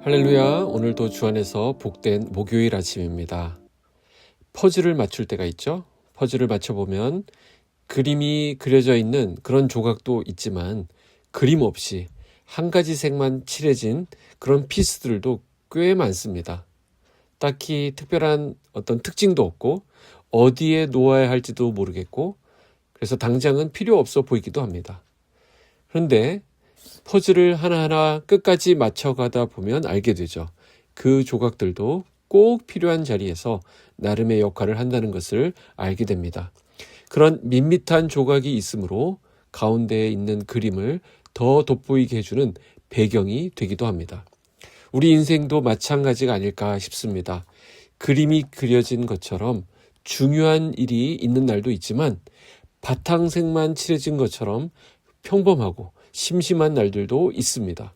할렐루야. 오늘도 주 안에서 복된 목요일 아침입니다. 퍼즐을 맞출 때가 있죠. 퍼즐을 맞춰보면 그림이 그려져 있는 그런 조각도 있지만 그림 없이 한 가지 색만 칠해진 그런 피스들도 꽤 많습니다. 딱히 특별한 어떤 특징도 없고 어디에 놓아야 할지도 모르겠고 그래서 당장은 필요 없어 보이기도 합니다. 그런데 퍼즐을 하나하나 끝까지 맞춰가다 보면 알게 되죠. 그 조각들도 꼭 필요한 자리에서 나름의 역할을 한다는 것을 알게 됩니다. 그런 밋밋한 조각이 있으므로 가운데에 있는 그림을 더 돋보이게 해주는 배경이 되기도 합니다. 우리 인생도 마찬가지가 아닐까 싶습니다. 그림이 그려진 것처럼 중요한 일이 있는 날도 있지만 바탕색만 칠해진 것처럼 평범하고 심심한 날들도 있습니다.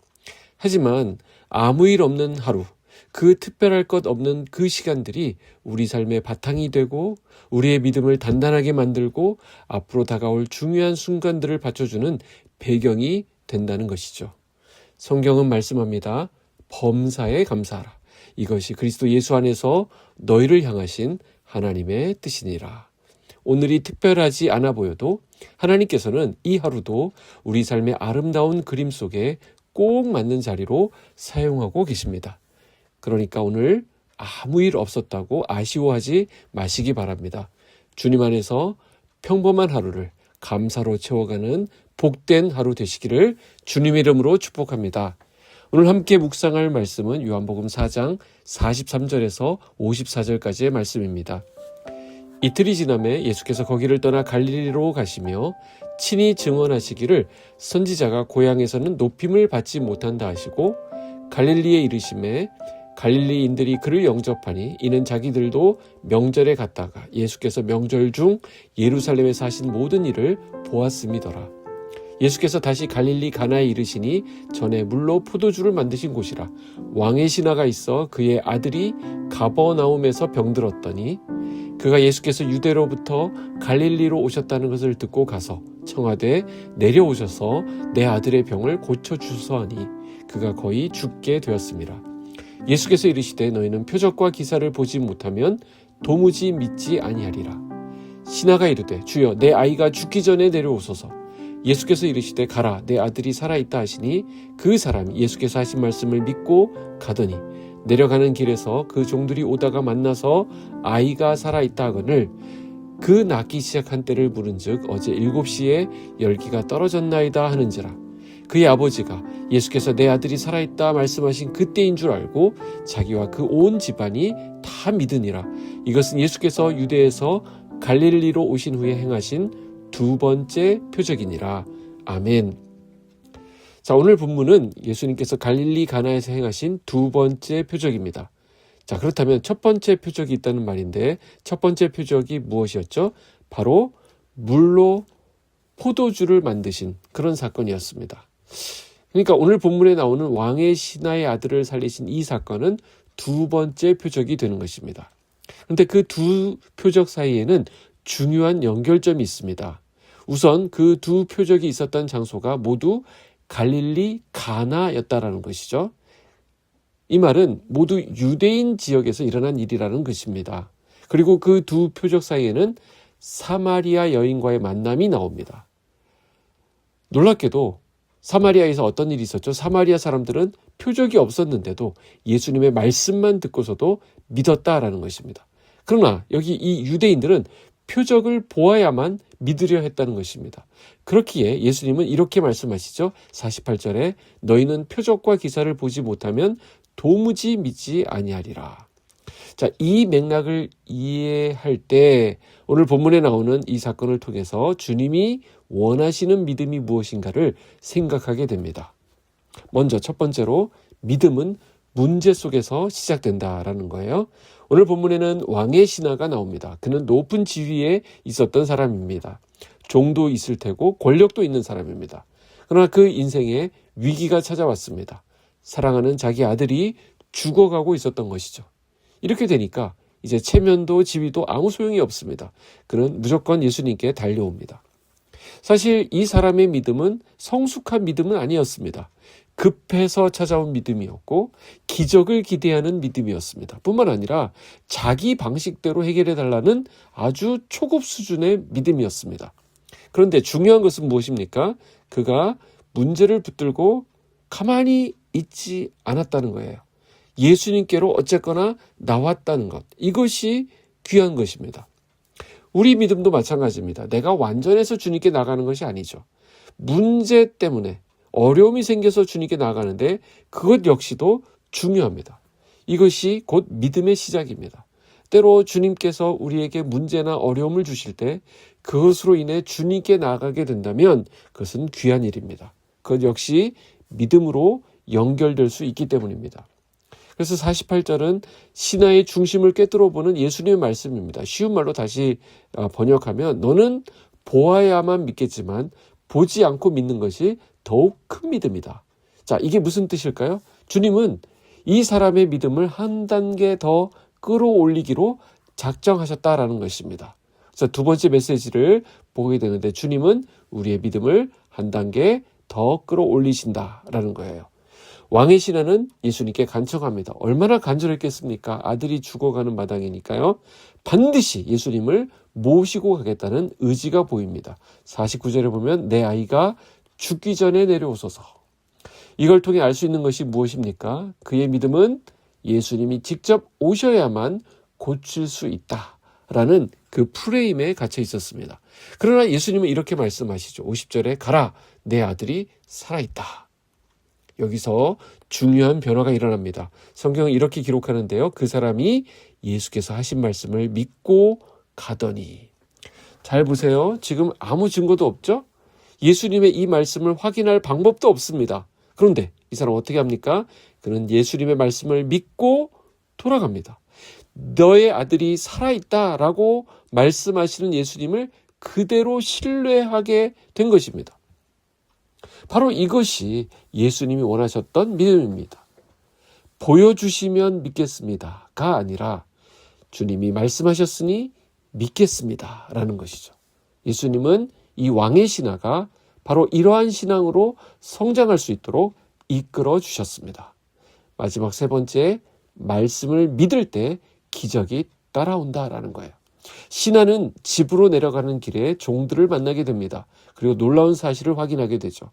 하지만 아무 일 없는 하루, 그 특별할 것 없는 그 시간들이 우리 삶의 바탕이 되고 우리의 믿음을 단단하게 만들고 앞으로 다가올 중요한 순간들을 받쳐주는 배경이 된다는 것이죠. 성경은 말씀합니다. 범사에 감사하라. 이것이 그리스도 예수 안에서 너희를 향하신 하나님의 뜻이니라. 오늘이 특별하지 않아 보여도 하나님께서는 이 하루도 우리 삶의 아름다운 그림 속에 꼭 맞는 자리로 사용하고 계십니다. 그러니까 오늘 아무 일 없었다고 아쉬워하지 마시기 바랍니다. 주님 안에서 평범한 하루를 감사로 채워가는 복된 하루 되시기를 주님의 이름으로 축복합니다. 오늘 함께 묵상할 말씀은 요한복음 4장 43절에서 54절까지의 말씀입니다. 이틀이 지남에 예수께서 거기를 떠나 갈릴리로 가시며 친히 증언하시기를 선지자가 고향에서는 높임을 받지 못한다 하시고 갈릴리에 이르심에 갈릴리인들이 그를 영접하니 이는 자기들도 명절에 갔다가 예수께서 명절 중 예루살렘에서 하신 모든 일을 보았음이더라. 예수께서 다시 갈릴리 가나에 이르시니 전에 물로 포도주를 만드신 곳이라. 왕의 신하가 있어 그의 아들이 가버나움에서 병들었더니 그가 예수께서 유대로부터 갈릴리로 오셨다는 것을 듣고 가서 청하되 내려오셔서 내 아들의 병을 고쳐주소 하니 그가 거의 죽게 되었습니다. 예수께서 이르시되 너희는 표적과 기사를 보지 못하면 도무지 믿지 아니하리라. 신하가 이르되 주여 내 아이가 죽기 전에 내려오소서. 예수께서 이르시되 가라 내 아들이 살아있다 하시니 그 사람이 예수께서 하신 말씀을 믿고 가더니 내려가는 길에서 그 종들이 오다가 만나서 아이가 살아있다 하거늘 그 낳기 시작한 때를 물은즉 어제 7시에 열기가 떨어졌나이다 하는지라. 그의 아버지가 예수께서 내 아들이 살아있다 말씀하신 그때인 줄 알고 자기와 그 온 집안이 다 믿으니라. 이것은 예수께서 유대에서 갈릴리로 오신 후에 행하신 두 번째 표적이니라. 아멘. 자, 오늘 본문은 예수님께서 갈릴리 가나에서 행하신 두 번째 표적입니다. 자, 그렇다면 첫 번째 표적이 있다는 말인데 첫 번째 표적이 무엇이었죠? 바로 물로 포도주를 만드신 그런 사건이었습니다. 그러니까 오늘 본문에 나오는 왕의 신하의 아들을 살리신 이 사건은 두 번째 표적이 되는 것입니다. 그런데 그 두 표적 사이에는 중요한 연결점이 있습니다. 우선 그 두 표적이 있었던 장소가 모두 갈릴리 가나였다라는 것이죠. 이 말은 모두 유대인 지역에서 일어난 일이라는 것입니다. 그리고 그 두 표적 사이에는 사마리아 여인과의 만남이 나옵니다. 놀랍게도 사마리아에서 어떤 일이 있었죠? 사마리아 사람들은 표적이 없었는데도 예수님의 말씀만 듣고서도 믿었다라는 것입니다. 그러나 여기 이 유대인들은 표적을 보아야만 믿으려 했다는 것입니다. 그렇기에 예수님은 이렇게 말씀하시죠. 48절에 너희는 표적과 기사를 보지 못하면 도무지 믿지 아니하리라. 자, 이 맥락을 이해할 때 오늘 본문에 나오는 이 사건을 통해서 주님이 원하시는 믿음이 무엇인가를 생각하게 됩니다. 먼저 첫 번째로 믿음은 문제 속에서 시작된다라는 거예요. 오늘 본문에는 왕의 신하가 나옵니다. 그는 높은 지위에 있었던 사람입니다. 종도 있을 테고 권력도 있는 사람입니다. 그러나 그 인생에 위기가 찾아왔습니다. 사랑하는 자기 아들이 죽어가고 있었던 것이죠. 이렇게 되니까 이제 체면도 지위도 아무 소용이 없습니다. 그는 무조건 예수님께 달려옵니다. 사실 이 사람의 믿음은 성숙한 믿음은 아니었습니다. 급해서 찾아온 믿음이었고 기적을 기대하는 믿음이었습니다. 뿐만 아니라 자기 방식대로 해결해달라는 아주 초급 수준의 믿음이었습니다. 그런데 중요한 것은 무엇입니까? 그가 문제를 붙들고 가만히 있지 않았다는 거예요. 예수님께로 어쨌거나 나왔다는 것. 이것이 귀한 것입니다. 우리 믿음도 마찬가지입니다. 내가 완전해서 주님께 나가는 것이 아니죠. 문제 때문에 어려움이 생겨서 주님께 나가는데 그것 역시도 중요합니다. 이것이 곧 믿음의 시작입니다. 때로 주님께서 우리에게 문제나 어려움을 주실 때 그것으로 인해 주님께 나아가게 된다면 그것은 귀한 일입니다. 그것 역시 믿음으로 연결될 수 있기 때문입니다. 그래서 48절은 신화의 중심을 꿰뚫어 보는 예수님의 말씀입니다. 쉬운 말로 다시 번역하면 너는 보아야만 믿겠지만 보지 않고 믿는 것이 더욱 큰 믿음이다. 자, 이게 무슨 뜻일까요? 주님은 이 사람의 믿음을 한 단계 더 끌어올리기로 작정하셨다라는 것입니다. 그래서 두 번째 메시지를 보게 되는데 주님은 우리의 믿음을 한 단계 더 끌어올리신다라는 거예요. 왕의 신하는 예수님께 간청합니다. 얼마나 간절했겠습니까? 아들이 죽어가는 마당이니까요. 반드시 예수님을 모시고 가겠다는 의지가 보입니다. 49절에 보면 내 아이가 죽기 전에 내려오소서. 이걸 통해 알 수 있는 것이 무엇입니까? 그의 믿음은 예수님이 직접 오셔야만 고칠 수 있다라는 그 프레임에 갇혀 있었습니다. 그러나 예수님은 이렇게 말씀하시죠. 50절에 가라, 내 아들이 살아있다. 여기서 중요한 변화가 일어납니다. 성경은 이렇게 기록하는데요. 그 사람이 예수께서 하신 말씀을 믿고 가더니. 잘 보세요. 지금 아무 증거도 없죠? 예수님의 이 말씀을 확인할 방법도 없습니다. 그런데 이 사람 어떻게 합니까? 그는 예수님의 말씀을 믿고 돌아갑니다. 너의 아들이 살아있다라고 말씀하시는 예수님을 그대로 신뢰하게 된 것입니다. 바로 이것이 예수님이 원하셨던 믿음입니다. 보여주시면 믿겠습니다가 아니라 주님이 말씀하셨으니 믿겠습니다라는 것이죠. 예수님은 이 왕의 신하가 바로 이러한 신앙으로 성장할 수 있도록 이끌어 주셨습니다. 마지막 세 번째, 말씀을 믿을 때 기적이 따라온다라는 거예요. 신하는 집으로 내려가는 길에 종들을 만나게 됩니다. 그리고 놀라운 사실을 확인하게 되죠.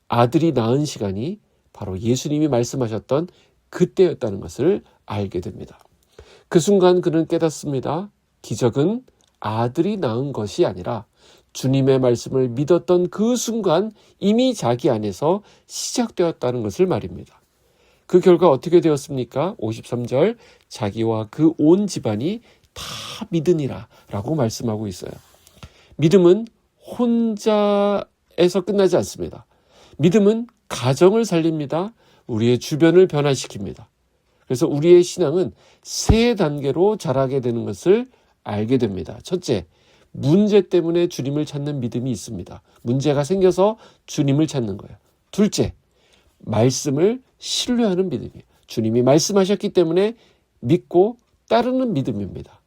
아들이 낳은 시간이 바로 예수님이 말씀하셨던 그때였다는 것을 알게 됩니다. 그 순간 그는 깨닫습니다. 기적은 아들이 낳은 것이 아니라 주님의 말씀을 믿었던 그 순간 이미 자기 안에서 시작되었다는 것을 말입니다. 그 결과 어떻게 되었습니까? 53절, 자기와 그 온 집안이 다 믿으니라 라고 말씀하고 있어요. 믿음은 혼자에서 끝나지 않습니다. 믿음은 가정을 살립니다. 우리의 주변을 변화시킵니다. 그래서 우리의 신앙은 세 단계로 자라게 되는 것을 알게 됩니다. 첫째, 문제 때문에 주님을 찾는 믿음이 있습니다. 문제가 생겨서 주님을 찾는 거예요. 둘째, 말씀을 신뢰하는 믿음이에요. 주님이 말씀하셨기 때문에 믿고 따르는 믿음입니다.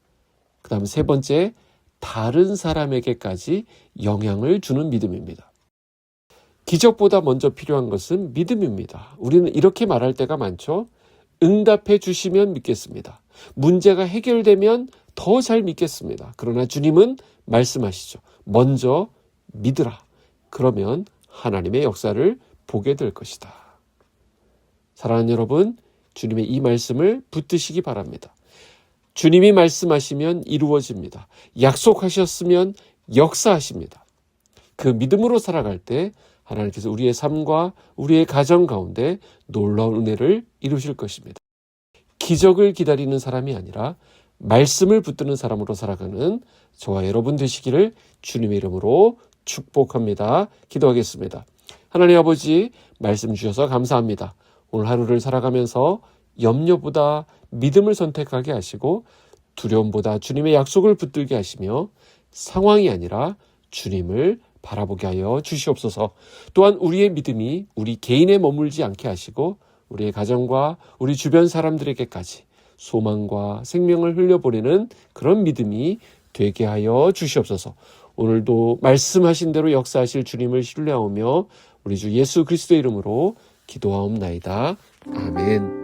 그 다음 세 번째, 다른 사람에게까지 영향을 주는 믿음입니다. 기적보다 먼저 필요한 것은 믿음입니다. 우리는 이렇게 말할 때가 많죠. 응답해 주시면 믿겠습니다. 문제가 해결되면 더 잘 믿겠습니다. 그러나 주님은 말씀하시죠. 먼저 믿으라. 그러면 하나님의 역사를 보게 될 것이다. 사랑하는 여러분, 주님의 이 말씀을 붙드시기 바랍니다. 주님이 말씀하시면 이루어집니다. 약속하셨으면 역사하십니다. 그 믿음으로 살아갈 때 하나님께서 우리의 삶과 우리의 가정 가운데 놀라운 은혜를 이루실 것입니다. 기적을 기다리는 사람이 아니라 말씀을 붙드는 사람으로 살아가는 저와 여러분 되시기를 주님의 이름으로 축복합니다. 기도하겠습니다. 하나님 아버지, 말씀 주셔서 감사합니다. 오늘 하루를 살아가면서 염려보다 믿음을 선택하게 하시고 두려움보다 주님의 약속을 붙들게 하시며 상황이 아니라 주님을 바라보게 하여 주시옵소서. 또한 우리의 믿음이 우리 개인에 머물지 않게 하시고 우리의 가정과 우리 주변 사람들에게까지 소망과 생명을 흘려보내는 그런 믿음이 되게 하여 주시옵소서. 오늘도 말씀하신 대로 역사하실 주님을 신뢰하며 우리 주 예수 그리스도의 이름으로 기도하옵나이다. 아멘.